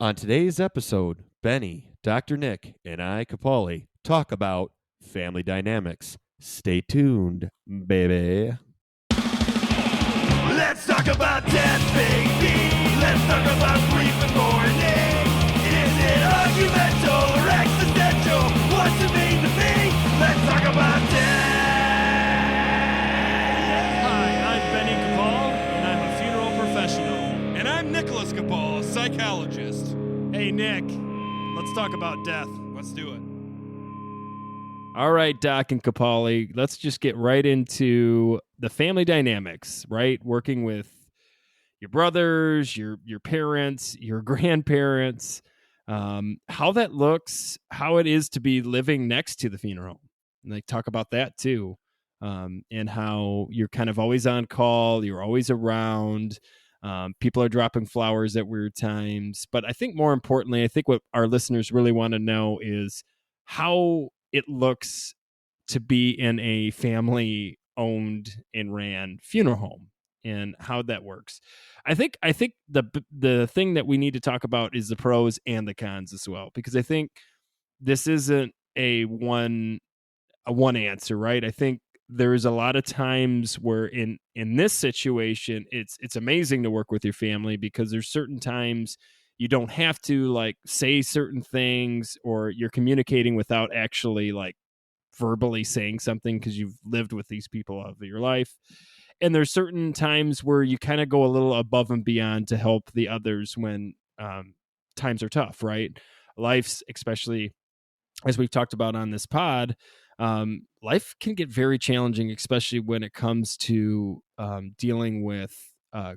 On today's episode, Benny, Dr. Nick, and I, Capaulli, talk about family dynamics. Stay tuned, baby. Let's talk about death, baby. Let's talk about grief and mourning. Is it argumental or existential? What's it mean to me? Let's talk about death. Hi, I'm Benny Capaulli, and I'm a funeral professional. And I'm Nicholas Capaulli, psychologist. Hey, Nick, let's talk about death. Let's do it. All right, Doc and Capaulli, let's just get right into the family dynamics, right? Working with your brothers, your parents, your grandparents, how that looks, how it is to be living next to the funeral home. And they talk about that too, and how you're kind of always on call, you're always around. People are dropping flowers at weird times. But I think more importantly, I think what our listeners really want to know is how it looks to be in a family owned and ran funeral home and how that works. I think the thing that we need to talk about is the pros and the cons as well, because I think this isn't a one answer, right? I think there's a lot of times where in this situation, it's amazing to work with your family because there's certain times you don't have to like say certain things, or you're communicating without actually like verbally saying something because you've lived with these people of your life. And there's certain times where you kind of go a little above and beyond to help the others when times are tough, right? Life's, especially as we've talked about on this pod, life can get very challenging, especially when it comes to dealing with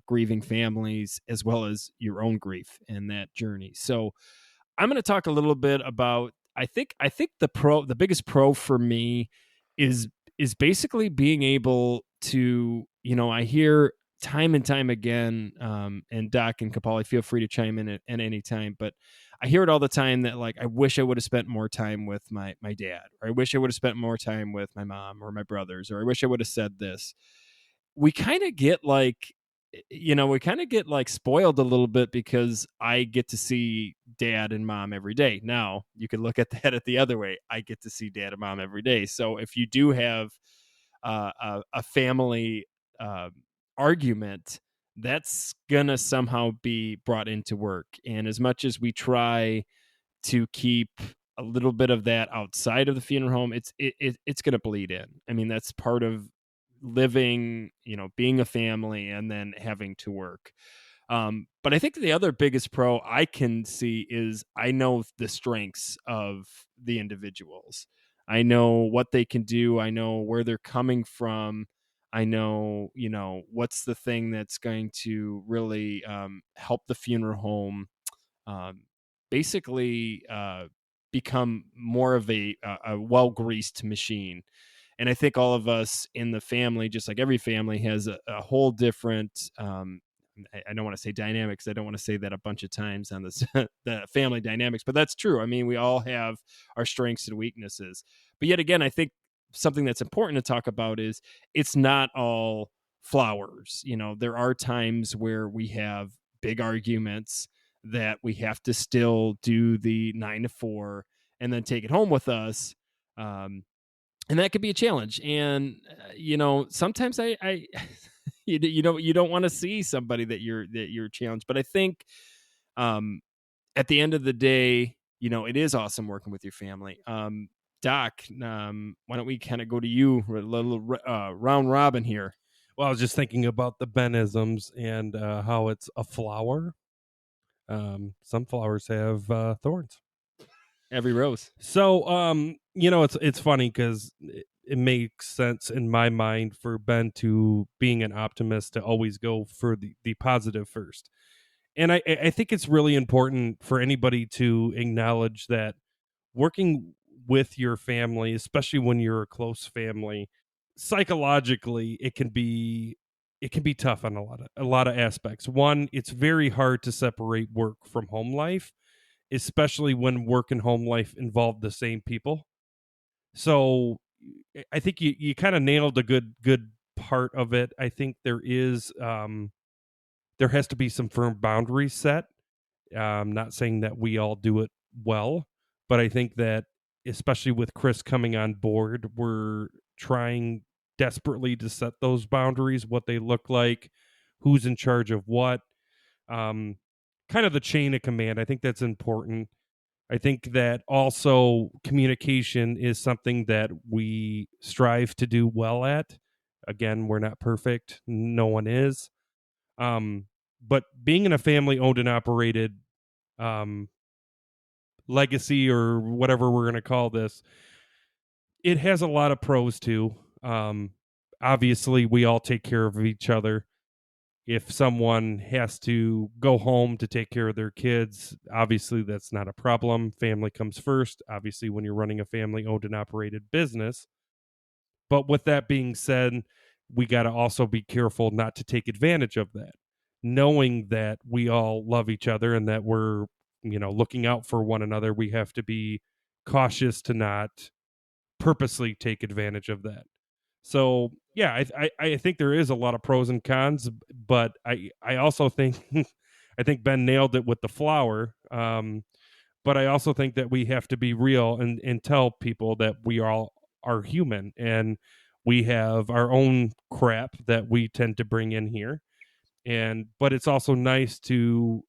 grieving families as well as your own grief in that journey. So I'm going to talk a little bit about, I think the biggest pro for me is basically being able to, I hear time and time again, and Doc and Capaulli, feel free to chime in at any time, but I hear it all the time that like, I wish I would have spent more time with my dad, or I wish I would have spent more time with my mom or my brothers, or I wish I would have said this. We kind of get like, spoiled a little bit because I get to see dad and mom every day. Now you can look at that at the other way. I get to see dad and mom every day. So if you do have a family argument, that's gonna somehow be brought into work. And as much as we try to keep a little bit of that outside of the funeral home, it's gonna bleed in. I mean, that's part of living, being a family and then having to work. But I think the other biggest pro I can see is I know the strengths of the individuals. I know what they can do. I know where they're coming from. I know, what's the thing that's going to really help the funeral home basically become more of a well-greased machine. And I think all of us in the family, just like every family, has a whole different, I don't want to say dynamics. I don't want to say that a bunch of times on this, the family dynamics, but that's true. I mean, we all have our strengths and weaknesses. But yet again, I think something that's important to talk about is it's not all flowers. There are times where we have big arguments that we have to still do the 9 to 4 and then take it home with us. And that could be a challenge. And, sometimes I you don't want to see somebody that you're challenged. But I think at the end of the day, it is awesome working with your family. Doc, why don't we kind of go to you, a little round robin here? Well, I was just thinking about the Benisms and how it's a flower. Some flowers have thorns. Every rose. So, it's funny because it makes sense in my mind for Ben, to being an optimist, to always go for the positive first. And I think it's really important for anybody to acknowledge that working with your family, especially when you're a close family, psychologically, it can be tough on a lot of aspects. One, it's very hard to separate work from home life, especially when work and home life involve the same people. So I think you kind of nailed a good part of it. I think there has to be some firm boundaries set I'm not saying that we all do it well, but I think that especially with Chris coming on board, we're trying desperately to set those boundaries, what they look like, who's in charge of what, um, kind of the chain of command. I think that's important. I think that also communication is something that we strive to do well at. Again, we're not perfect. No one is. Um, but being in a family owned and operated um, legacy or whatever we're going to call this, it has a lot of pros too. Obviously, we all take care of each other. If someone has to go home to take care of their kids, obviously that's not a problem. Family comes first, obviously, when you're running a family owned and operated business. But with that being said, we got to also be careful not to take advantage of that, knowing that we all love each other and that we're, looking out for one another. We have to be cautious to not purposely take advantage of that. So yeah, I think there is a lot of pros and cons, but I also think I think Ben nailed it with the flower. But I also think that we have to be real and tell people that we all are human and we have our own crap that we tend to bring in here. And but it's also nice to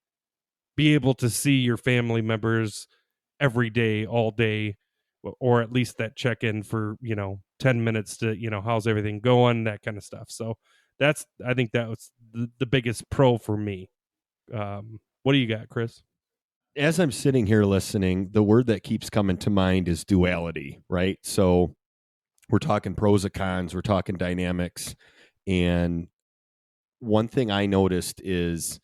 be able to see your family members every day, all day, or at least that check in for 10 minutes to how's everything going, that kind of stuff. So I think that was the biggest pro for me. What do you got, Chris? As I'm sitting here listening, the word that keeps coming to mind is duality, right? So we're talking pros and cons, we're talking dynamics. And one thing I noticed is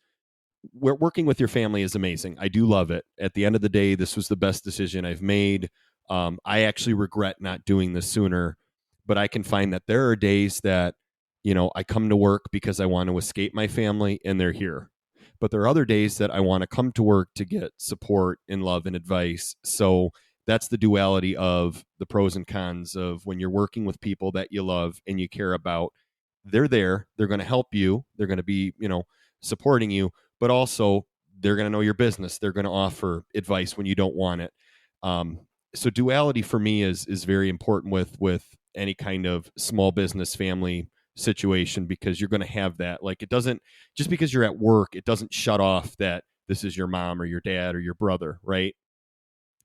working with your family is amazing. I do love it. At the end of the day, this was the best decision I've made. I actually regret not doing this sooner, but I can find that there are days that, I come to work because I want to escape my family and they're here. But there are other days that I want to come to work to get support and love and advice. So that's the duality of the pros and cons of when you're working with people that you love and you care about. They're there. They're going to help you. They're going to be, supporting you, but also they're going to know your business. They're going to offer advice when you don't want it. So duality for me is very important with any kind of small business family situation, because you're going to have that. Like, it doesn't, just because you're at work, it doesn't shut off that this is your mom or your dad or your brother, right?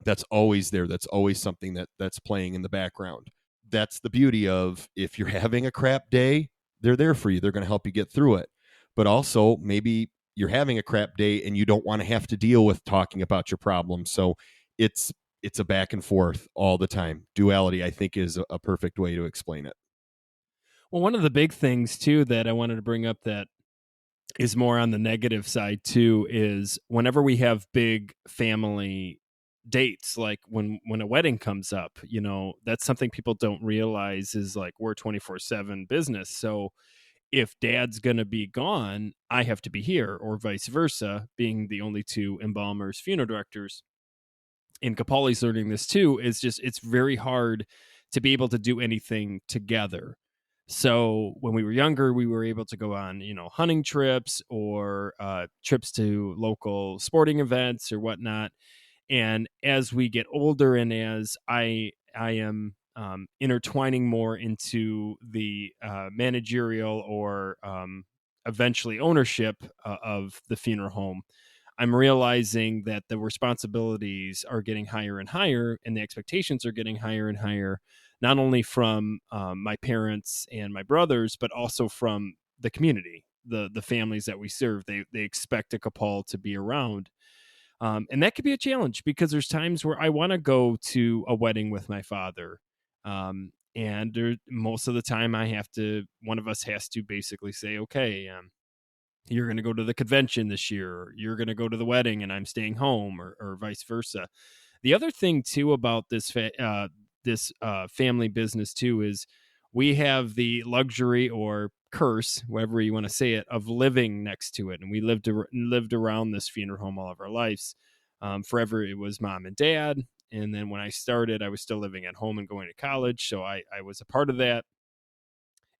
That's always there. That's always something that's playing in the background. That's the beauty of, if you're having a crap day, they're there for you. They're going to help you get through it. But also, maybe you're having a crap day and you don't want to have to deal with talking about your problems. So it's a back and forth all the time. Duality, I think, is a perfect way to explain it. Well, one of the big things too that I wanted to bring up that is more on the negative side too is whenever we have big family dates, like when a wedding comes up, that's something people don't realize is like we're 24/7 business. So if dad's going to be gone, I have to be here, or vice versa, being the only two embalmers, funeral directors. And Capaulli's learning this too, is just it's very hard to be able to do anything together. So when we were younger, we were able to go on, hunting trips or trips to local sporting events or whatnot. And as we get older, and as I am intertwining more into the managerial or eventually ownership of the funeral home, I'm realizing that the responsibilities are getting higher and higher, and the expectations are getting higher and higher, not only from my parents and my brothers, but also from the community, the families that we serve. They expect a Capal to be around. And that could be a challenge because there's times where I want to go to a wedding with my father. And most of the time one of us has to basically say, okay, you're going to go to the convention this year, or you're going to go to the wedding and I'm staying home, or vice versa. The other thing too about this family business too is we have the luxury or curse, whatever you want to say it, of living next to it, and we lived around this funeral home all of our lives. Forever it was mom and dad, and then when I started, I was still living at home and going to college, so I was a part of that,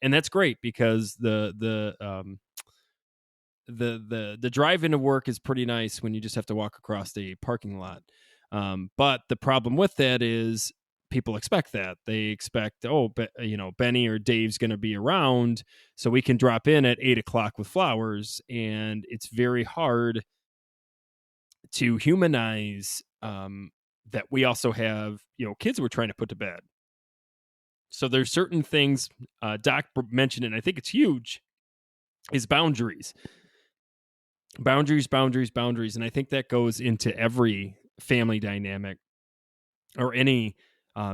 and that's great because the drive into work is pretty nice when you just have to walk across a parking lot. But the problem with that is people expect that. They expect, Benny or Dave's going to be around, so we can drop in at 8 o'clock with flowers. And it's very hard to humanize that we also have, kids we're trying to put to bed. So there's certain things Doc mentioned, and I think it's huge, is boundaries. Boundaries. And I think that goes into every family dynamic or any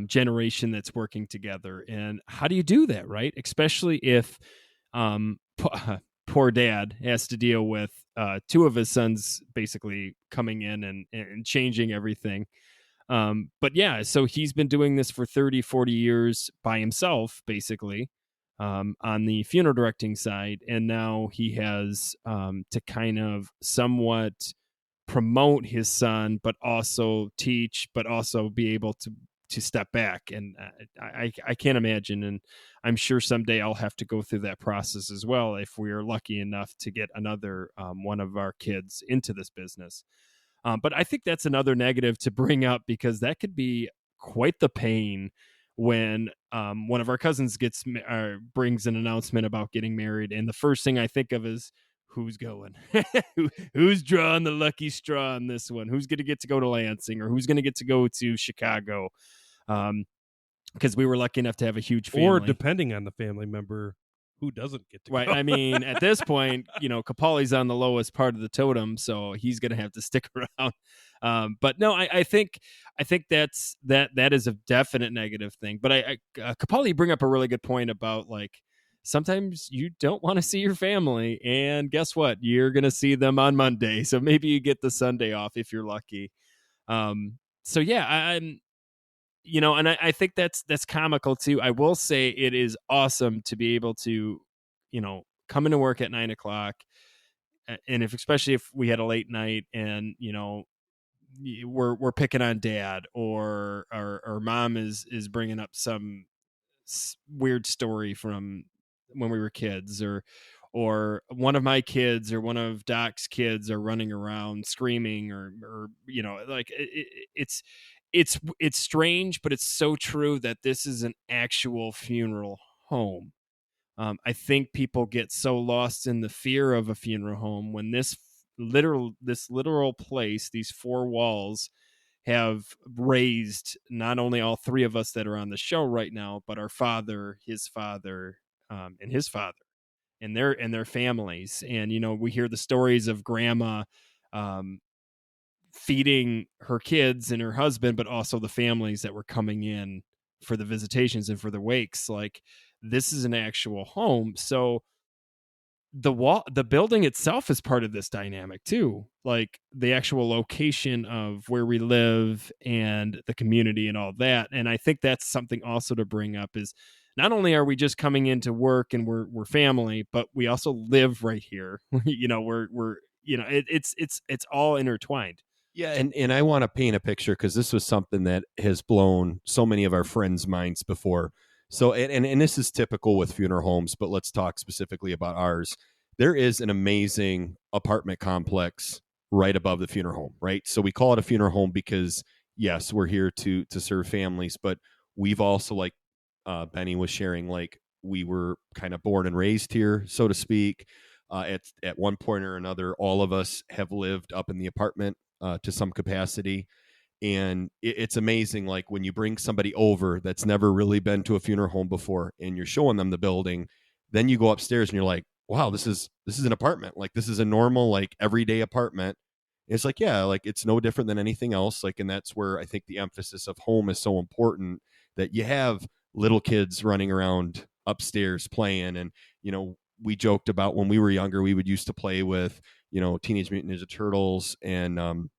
generation that's working together. And how do you do that, right? Especially if poor dad has to deal with two of his sons basically coming in and changing everything. But yeah, so he's been doing this for 30, 40 years by himself, basically, on the funeral directing side. And now he has to kind of somewhat promote his son, but also teach, but also be able to step back. And I can't imagine. And I'm sure someday I'll have to go through that process as well if we are lucky enough to get another one of our kids into this business. But I think that's another negative to bring up, because that could be quite the pain when one of our cousins brings an announcement about getting married, and the first thing I think of is, who's going? Who's drawing the lucky straw on this one? Who's going to get to go to Lansing, or who's going to get to go to Chicago? Because we were lucky enough to have a huge family. Or depending on the family member, who doesn't get to Right. go. I mean, at this point, Capaulli's on the lowest part of the totem, so he's going to have to stick around. But no, I think that is a definite negative thing. But Capaulli bring up a really good point about, like, sometimes you don't want to see your family, and guess what? You're going to see them on Monday, so maybe you get the Sunday off if you're lucky. So yeah, I'm. And I think that's comical too. I will say it is awesome to be able to, come into work at 9 o'clock, and especially if we had a late night, and we're picking on dad, or mom is bringing up some weird story from when we were kids, or one of my kids or one of Doc's kids are running around screaming, or like it's strange, but it's so true that this is an actual funeral home. I think people get so lost in the fear of a funeral home when this literal place, these four walls, have raised not only all three of us that are on the show right now, but our father, his father, and his father, and their families. And we hear the stories of grandma feeding her kids and her husband, but also the families that were coming in for the visitations and for the wakes. Like, this is an actual home. So the building itself is part of this dynamic too, like the actual location of where we live and the community and all that. And I think that's something also to bring up, is not only are we just coming into work and we're family, but we also live right here. It's all intertwined. Yeah, and I want to paint a picture, because this was something that has blown so many of our friends' minds before. So, and this is typical with funeral homes, but let's talk specifically about ours. There is an amazing apartment complex right above the funeral home, right? So we call it a funeral home because, yes, we're here to serve families, but we've also, like Benny was sharing, like, we were kind of born and raised here, so to speak. At one point or another, all of us have lived up in the apartment to some capacity. And it's amazing, like, when you bring somebody over that's never really been to a funeral home before, and you're showing them the building, then you go upstairs and you're like, wow, this is an apartment. Like, this is a normal, like, everyday apartment. It's like, yeah, like, it's no different than anything else. Like, and that's where I think the emphasis of home is so important, that you have little kids running around upstairs playing. And we joked about when we were younger, we would used to play with Teenage Mutant Ninja Turtles and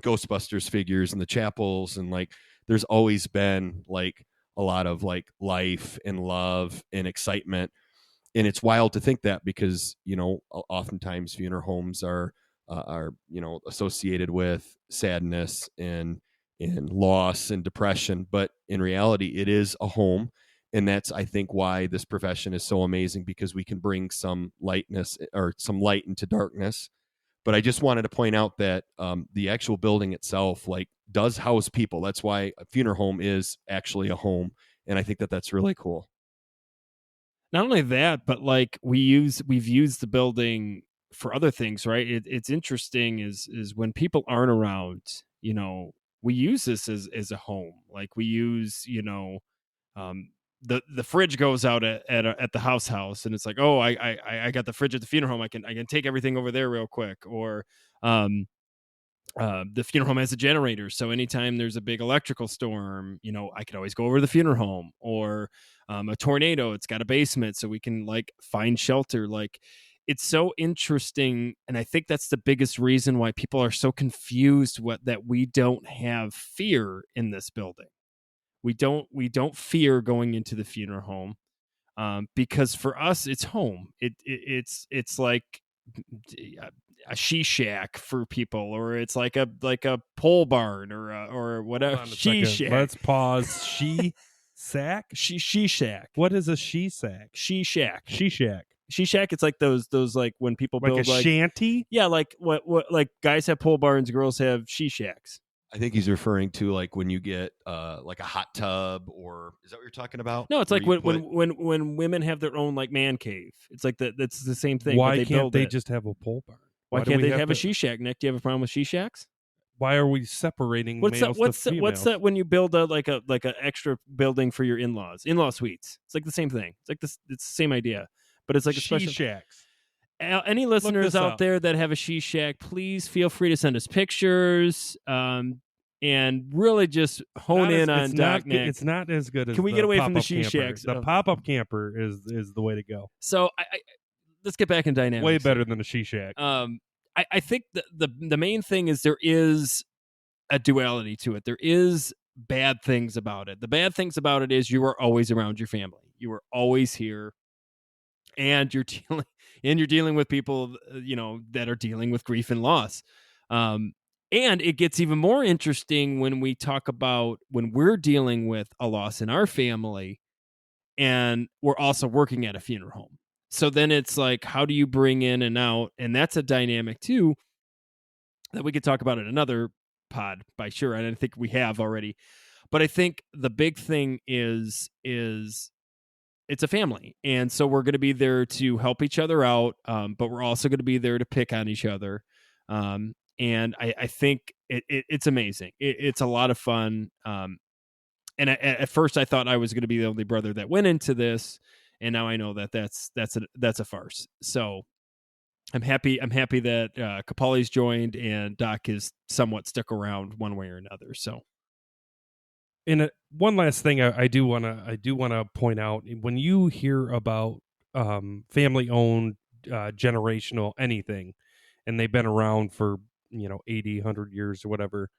Ghostbusters figures in the chapels, and, like, there's always been, like, a lot of, like, life and love and excitement. And it's wild to think that, because oftentimes funeral homes are associated with sadness and loss and depression, but in reality it is a home. And that's, I think, why this profession is so amazing, because we can bring some lightness or some light into darkness. But I just wanted to point out that the actual building itself, like, does house people. That's why a funeral home is actually a home, and I think that that's really cool. Not only that, but like we've used the building for other things, right? It's interesting is when people aren't around, we use this as a home. Like we use, um, the fridge goes out at the house, and it's like, oh, I got the fridge at the funeral home. I can take everything over there real quick. Or um, the funeral home has a generator, so anytime there's a big electrical storm, I could always go over to the funeral home. Or a tornado, it's got a basement, so we can like find shelter. Like, it's so interesting, and I think that's the biggest reason why people are so confused that we don't have fear in this building. We don't fear going into the funeral home, because for us it's home. It's like a she shack for people, or it's like a pole barn, or whatever. Hold on a She second. shack. Let's pause. She sack? She shack. What is a she sack? She shack. She shack. She shack. It's like those like when people Like build a shanty? yeah, like what like guys have pole barns, girls have she shacks. I think he's referring to like when you get like a hot tub, or is that what you're talking about? No, it's Where like you when women have their own like man cave. It's like that's the same thing. but Why they can't build they it. just have a pole barn? Why do can't we they have a to- she shack, Nick? Do you have a problem with she shacks? Why are we separating What's males that? What's to that, what's females? that when you build a like a extra building for your in-law suites? It's like the same thing. It's like this. It's the same idea, but it's like a she special. shacks. Any listeners this out up. there that have a she shack, please feel free to send us pictures. And really just hone in on Doc Nick. It's not as good as. Can we the get away from the pop-up she camper. shacks? The pop-up camper is the way to go. So let's get back in dynamics. Way better than a she shack. I think the main thing is there is a duality to it. There is bad things about it. The bad things about it is you are always around your family. You are always here, and you're dealing with people, that are dealing with grief and loss. And it gets even more interesting when we talk about when we're dealing with a loss in our family, and we're also working at a funeral home. So then it's like, how do you bring in and out? And that's a dynamic too that we could talk about in another pod, by sure. And I think we have already. But I think the big thing is it's a family. And so we're going to be there to help each other out, but we're also going to be there to pick on each other. And I think it's amazing. It's a lot of fun. And at first I thought I was going to be the only brother that went into this, and now I know that that's a farce. So I'm happy that Capaulli's joined and Doc is somewhat stuck around one way or another. So, And one last thing I do want to point out, when you hear about family owned, generational anything, and they've been around for 80, 100 years or whatever,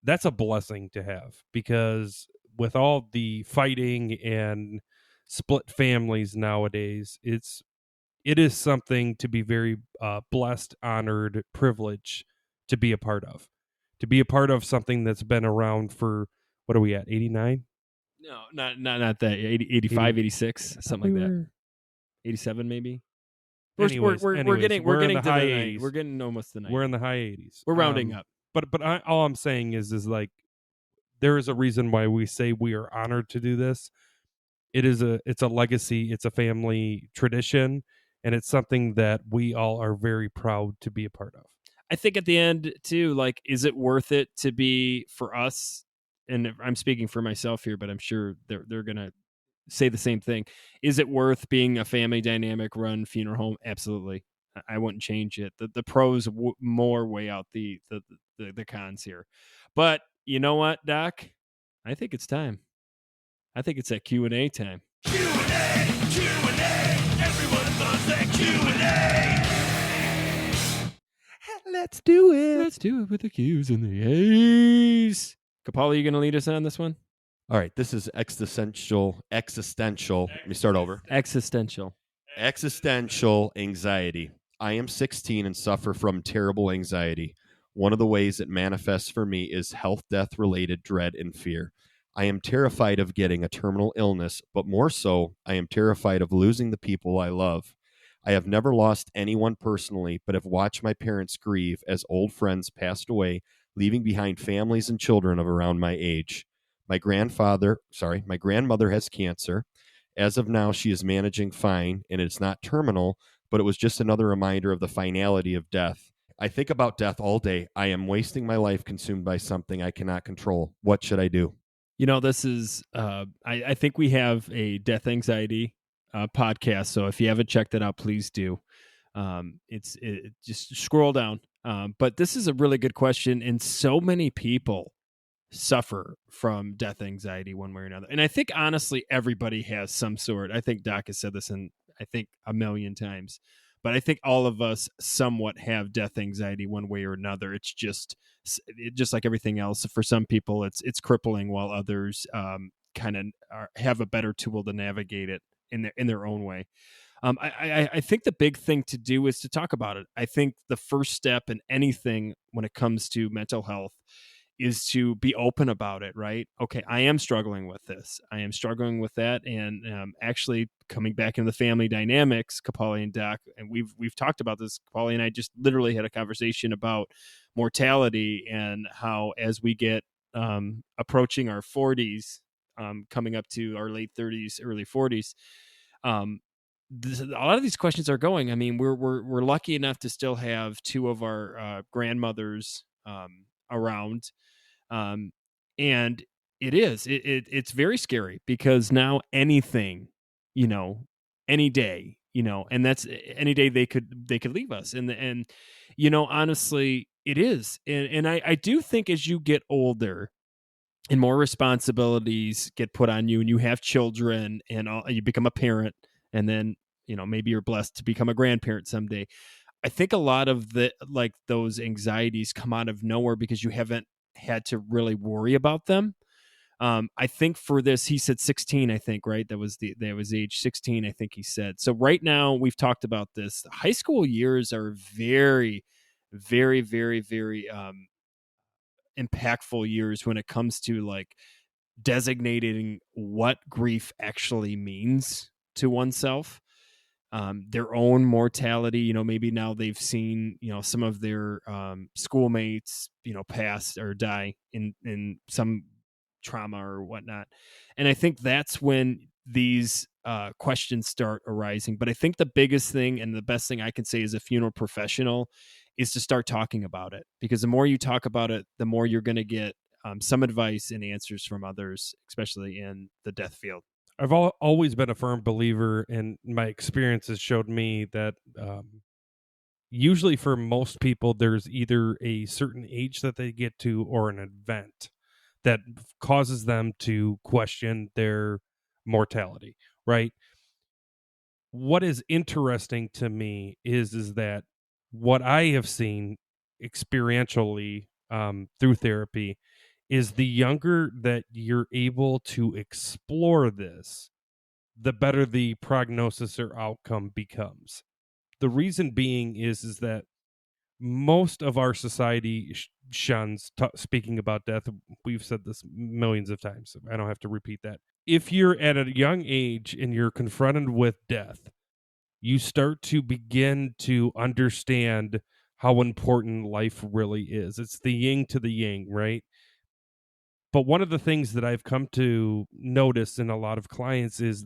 that's a blessing to have, because with all the fighting and split families nowadays, it is something to be very blessed, honored, privileged to be a part of. To be a part of something that's been around for, what are we at, 89? no, not that 80, 85, 86, something like that. 87 maybe. We're getting we're in to the high the night. 80s. We're getting almost the night. We're in the high 80s. We're rounding up. But all I'm saying is like, there is a reason why we say we are honored to do this. It's a legacy, it's a family tradition, and it's something that we all are very proud to be a part of. I think at the end too, like, is it worth it to be for us? And I'm speaking for myself here, but I'm sure they're gonna say the same thing. Is it worth being a family dynamic run funeral home? Absolutely. I wouldn't change it. The pros more weigh out the cons here. But you know what, Doc? I think it's time. I think it's that Q&A time. Q&A, everyone loves that Q&A. Let's do it. Let's do it with the Q's and the A's. Capaulli, you going to lead us on this one? All right, this is existential. Let me start over. Existential Anxiety. I am 16 and suffer from terrible anxiety. One of the ways it manifests for me is health, death-related dread and fear. I am terrified of getting a terminal illness, but more so, I am terrified of losing the people I love. I have never lost anyone personally, but have watched my parents grieve as old friends passed away, leaving behind families and children of around my age. My grandmother has cancer. As of now, she is managing fine, and it's not terminal, but it was just another reminder of the finality of death. I think about death all day. I am wasting my life consumed by something I cannot control. What should I do? This is, I think we have a death anxiety podcast. So if you haven't checked it out, please do. Just scroll down. But this is a really good question. And so many people suffer from death anxiety one way or another. And I think honestly, everybody has some sort. I think Doc has said this I think a million times, but I think all of us somewhat have death anxiety one way or another. It's just like everything else. For some people, it's crippling, while others kind of have a better tool to navigate it in their own way. I think the big thing to do is to talk about it. I think the first step in anything when it comes to mental health is to be open about it, right? Okay, I am struggling with this. I am struggling with that, and actually coming back into the family dynamics, Capaulli and Doc, and we've talked about this. Capaulli and I just literally had a conversation about mortality and how as we get approaching our 40s, coming up to our late 30s, early 40s, a lot of these questions are going. I mean, we're lucky enough to still have two of our grandmothers around, um, and it's very scary because now anything, you know, any day, and that's any day they could leave us, and honestly, it is, and I do think as you get older and more responsibilities get put on you, and you have children, and you become a parent, and then maybe you're blessed to become a grandparent someday. I think a lot of those anxieties come out of nowhere because you haven't had to really worry about them. I think for this, he said 16. I think, right. That was age 16. I think he said. So right now we've talked about this. High school years are very, very, very, very impactful years when it comes to like designating what grief actually means to oneself, their own mortality. Maybe now they've seen, some of their schoolmates, pass or die in some trauma or whatnot. And I think that's when these questions start arising. But I think the biggest thing and the best thing I can say as a funeral professional is to start talking about it, because the more you talk about it, the more you're going to get some advice and answers from others, especially in the death field. I've always been a firm believer, and my experiences showed me that usually for most people, there's either a certain age that they get to or an event that causes them to question their mortality, right? What is interesting to me is that what I have seen experientially through therapy is the younger that you're able to explore this, the better the prognosis or outcome becomes. The reason being is that most of our society shuns speaking about death. We've said this millions of times, so I don't have to repeat that. If you're at a young age and you're confronted with death, you start to begin to understand how important life really is. It's the yin to the yang, right? But one of the things that I've come to notice in a lot of clients is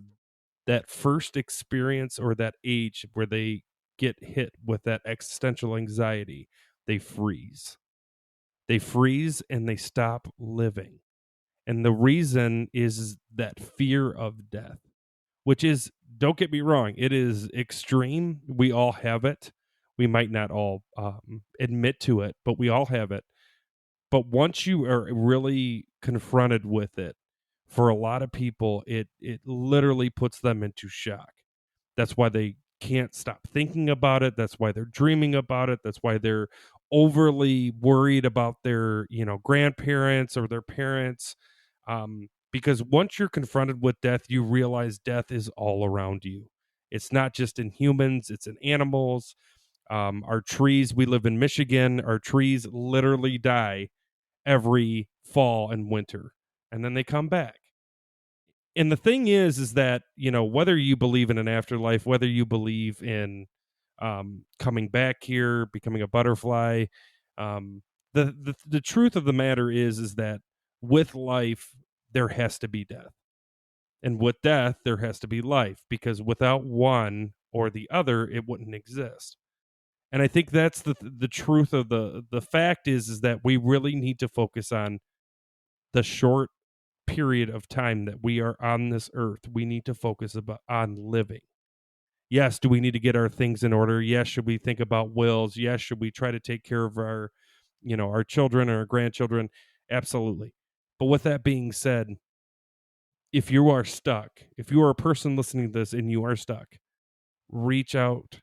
that first experience or that age where they get hit with that existential anxiety, they freeze. They freeze and they stop living. And the reason is that fear of death, which is, don't get me wrong, it is extreme. We all have it. We might not all admit to it, but we all have it. But once you are really confronted with it, for a lot of people, it literally puts them into shock. That's why they can't stop thinking about it. That's why they're dreaming about it. That's why they're overly worried about their, grandparents or their parents. Because once you're confronted with death, you realize death is all around you. It's not just in humans, it's in animals. Our trees, we live in Michigan, our trees literally die every fall and winter. and then they come back. And the thing is that, whether you believe in an afterlife, whether you believe in coming back here, becoming a butterfly, the truth of the matter is that with life there has to be death, and with death there has to be life, because without one or the other, it wouldn't exist. And I think that's the truth of the fact is that we really need to focus on the short period of time that we are on this earth. We need to focus on living. Yes, do we need to get our things in order? Yes, should we think about wills? Yes, should we try to take care of our children or our grandchildren? Absolutely. But with that being said, if you are stuck, if you are a person listening to this and you are stuck, reach out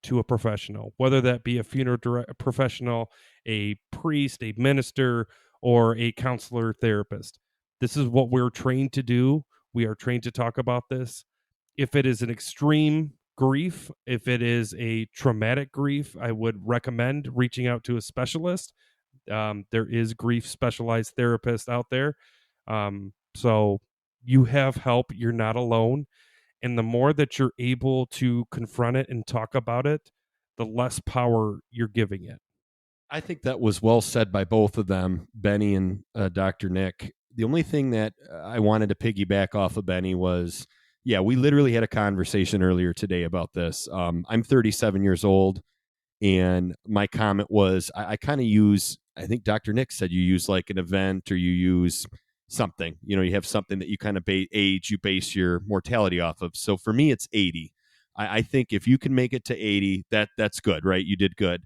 to a professional, whether that be a funeral professional, a priest, a minister, or a counselor therapist. This is what we're trained to do. We are trained to talk about this. If it is an extreme grief, if it is a traumatic grief, I would recommend reaching out to a specialist. There is grief specialized therapists out there. So you have help. You're not alone. And the more that you're able to confront it and talk about it, the less power you're giving it. I think that was well said by both of them, Benny and Dr. Nick. The only thing that I wanted to piggyback off of Benny was, yeah, we literally had a conversation earlier today about this. I'm 37 years old, and my comment was I kind of use, I think Dr. Nick said you use like an event, or you use something, you have something that you kind of age, you base your mortality off of. So for me, it's 80. I think if you can make it to 80, that's good, right? You did good.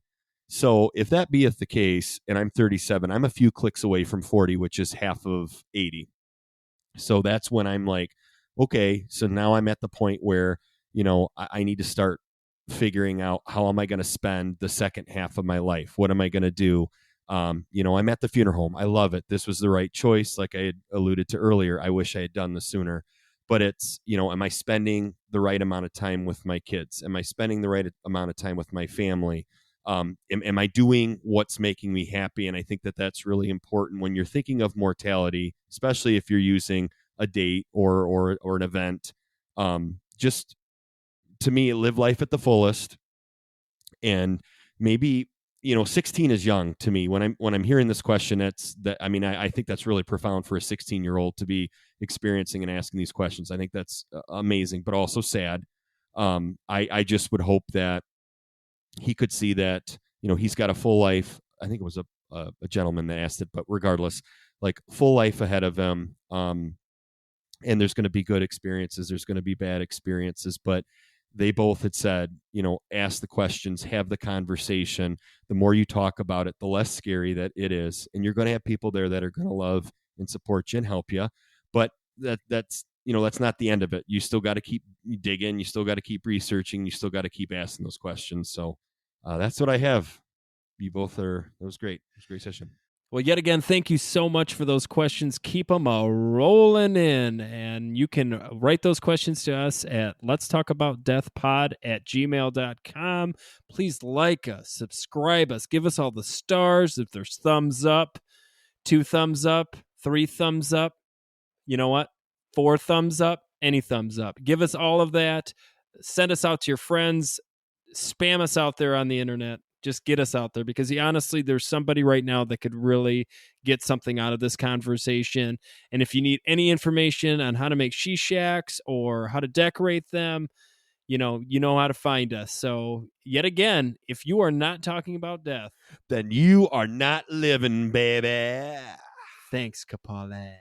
So if that beeth the case, and I'm 37, I'm a few clicks away from 40, which is half of 80. So that's when I'm like, okay, so now I'm at the point where, I need to start figuring out, how am I going to spend the second half of my life? What am I going to do? I'm at the funeral home. I love it. This was the right choice. Like I had alluded to earlier, I wish I had done this sooner. But it's, am I spending the right amount of time with my kids? Am I spending the right amount of time with my family? Am I doing what's making me happy? And I think that that's really important when you're thinking of mortality, especially if you're using a date or an event. Just to me, live life at the fullest. And maybe 16 is young to me. When I'm hearing this question, I think that's really profound for a 16-year-old to be experiencing and asking these questions. I think that's amazing, but also sad. I just would hope that he could see that he's got a full life. I think it was a gentleman that asked it, but regardless, like full life ahead of him. And there's going to be good experiences, there's going to be bad experiences, but they both had said, ask the questions, have the conversation. The more you talk about it, the less scary that it is. And you're going to have people there that are going to love and support you and help you. But that's not the end of it. You still got to keep digging. You still got to keep researching. You still got to keep asking those questions. So that's what I have. You both are, that was great. It was a great session. Well, yet again, thank you so much for those questions. Keep them rolling in. And you can write those questions to us at letstalkaboutdeathpod@gmail.com. Please like us, subscribe us, give us all the stars. If there's thumbs up, 2 thumbs up, 3 thumbs up, you know what? 4 thumbs up, any thumbs up. Give us all of that. Send us out to your friends. Spam us out there on the internet. Just get us out there, because honestly, there's somebody right now that could really get something out of this conversation. And if you need any information on how to make she shacks or how to decorate them, you know how to find us. So yet again, if you are not talking about death, then you are not living, baby. Thanks, Capaulli.